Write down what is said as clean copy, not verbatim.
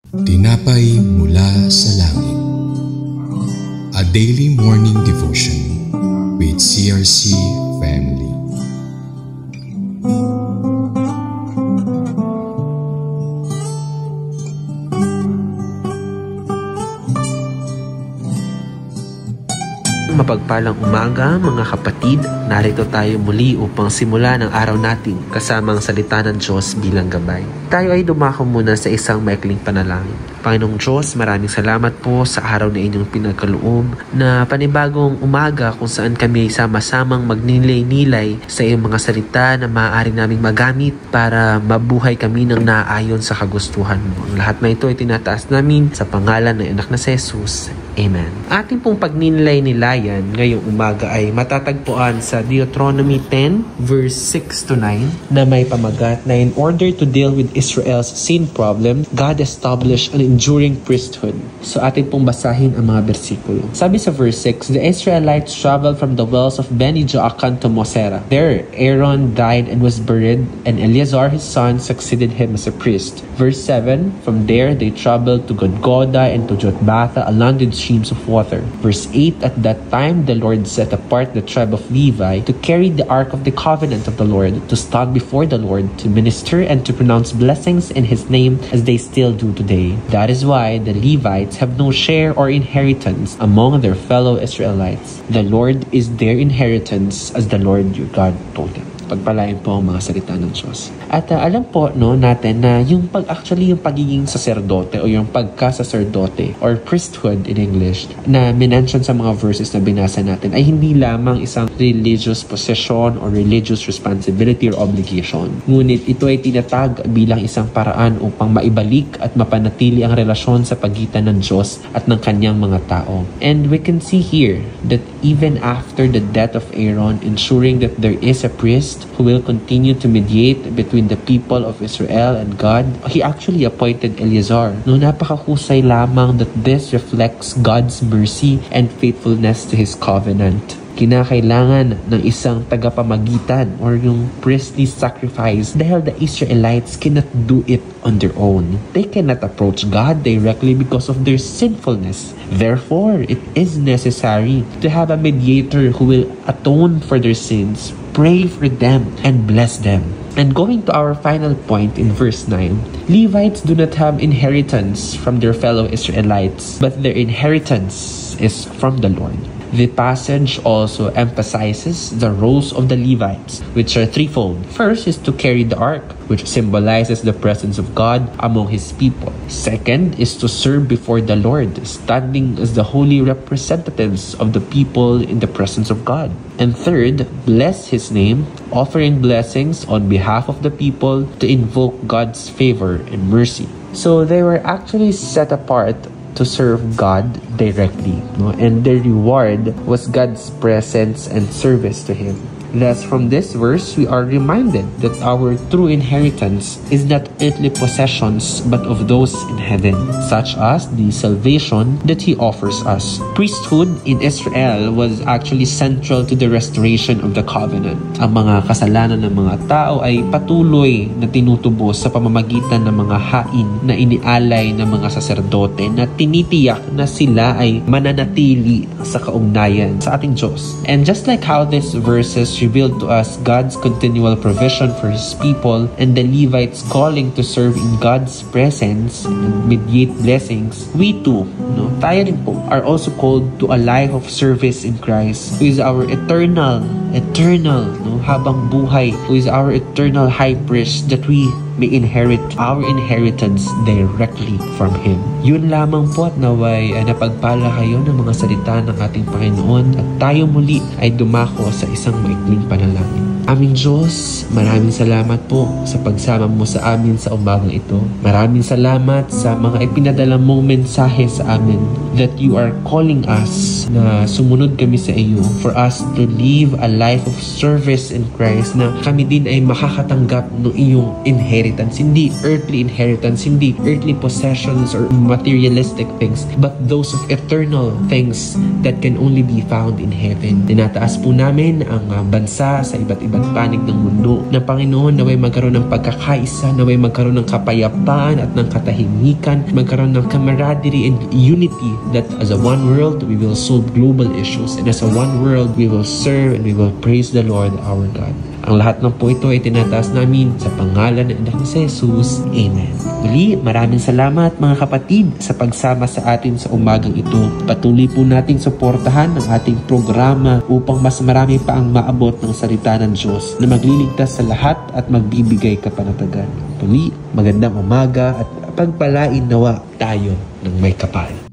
Tinapay mula sa langit. A daily morning devotion with CRC family. Mapagpalang umaga mga kapatid, narito tayo muli upang simulan ang araw natin kasama ang salita ng Diyos bilang gabay. Tayo ay dumako muna sa isang maikling panalangin. Panginoong Diyos, maraming salamat po sa araw na inyong pinagkaloob na panibagong umaga kung saan kami ay sama-samang magnilay-nilay sa iyong mga salita na maaari naming magamit para mabuhay kami ng naayon sa kagustuhan mo. Ang lahat na ito ay tinataas namin sa pangalan ng anak na si Jesus. Amen. Ating pong pagninilay-nilayan ngayong umaga ay matatagpuan sa Deuteronomy 10 verse 6 to 9 na may pamagat na in order to deal with Israel's sin problem, God established an enduring priesthood. So atin pong basahin ang mga bersikulo. Sabi sa verse 6, the Israelites traveled from the wells of Beni Jaakan to Mosera. There, Aaron died and was buried, and Eleazar his son succeeded him as a priest. Verse 7, from there they traveled to Godgoda and to Jotbatha along the streams of water. Verse 8, at that time the Lord set apart the tribe of Levi to carry the ark of the covenant of the Lord, to stand before the Lord, to minister and to pronounce blessings in his name as they still do today. That is why the Levites have no share or inheritance among their fellow Israelites. The Lord is their inheritance, as the Lord your God told them. Pagpalain po ang mga salita ng Diyos. At alam po natin na yung yung pagiging saserdote o yung pagka-saserdote or priesthood in English na minention sa mga verses na binasa natin ay hindi lamang isang religious position or religious responsibility or obligation. Ngunit ito ay tinatag bilang isang paraan upang maibalik at mapanatili ang relasyon sa pagitan ng Diyos at ng kanyang mga tao. And we can see here that even after the death of Aaron, ensuring that there is a priest who will continue to mediate between the people of Israel and God, he actually appointed Eleazar. Napakahusay lamang that this reflects God's mercy and faithfulness to His covenant. Kinakailangan ng isang tagapamagitan or yung priestly sacrifice dahil the Israelites cannot do it on their own. They cannot approach God directly because of their sinfulness. Therefore, it is necessary to have a mediator who will atone for their sins, pray for them, and bless them. And going to our final point in verse 9, Levites do not have inheritance from their fellow Israelites, but their inheritance is from the Lord. The passage also emphasizes the roles of the Levites, which are threefold. First is to carry the ark, which symbolizes the presence of God among His people. Second is to serve before the Lord, standing as the holy representatives of the people in the presence of God. And third, bless His name, offering blessings on behalf of the people to invoke God's favor and mercy. So they were actually set apart to serve God directly, and their reward was God's presence and service to Him. Thus, from this verse, we are reminded that our true inheritance is not earthly possessions, but of those in heaven, such as the salvation that He offers us. Priesthood in Israel was actually central to the restoration of the covenant. Ang mga kasalanan ng mga tao ay patuloy na tinutubos sa pamamagitan ng mga hain na inialay ng mga saserdote na tinitiyak na sila ay mananatili sa kaugnayan sa ating Diyos. And just like how these verses revealed to us God's continual provision for His people and the Levites calling to serve in God's presence and mediate blessings, we too, tayo rin po, are also called to a life of service in Christ, who is our eternal, habang buhay, who is our eternal high priest, that we may inherit our inheritance directly from Him. Yun lamang po at naway napagpala kayo ng mga salita ng ating Panginoon at tayo muli ay dumako sa isang maikling panalangin. Aming Diyos, maraming salamat po sa pagsama mo sa amin sa umagang ito. Maraming salamat sa mga ipinadala mong mensahe sa amin that you are calling us na sumunod kami sa iyo, for us to live a life of service in Christ, na kami din ay makakatanggap ng iyong inheritance inheritance, hindi earthly inheritance, hindi earthly possessions or materialistic things, but those of eternal things that can only be found in heaven. Tinataas po namin ang bansa sa iba't ibang panig ng mundo na Panginoon, naway magkaroon ng pagkakaisa, naway magkaroon ng kapayapaan at ng katahimikan, magkaroon ng camaraderie and unity, that as a one world we will solve global issues, and as a one world we will serve and we will praise the Lord our God. Ang lahat ng po ito ay tinataas namin sa pangalan ng Anak ni Jesus. Amen. Muli, maraming salamat mga kapatid sa pagsama sa atin sa umagang ito. Patuloy po nating suportahan ang ating programa upang mas marami pa ang maabot ng salita ng Diyos na magliligtas sa lahat at magbibigay kapanatagan. Muli, magandang umaga at pagpalain nawa tayo ng may kapal.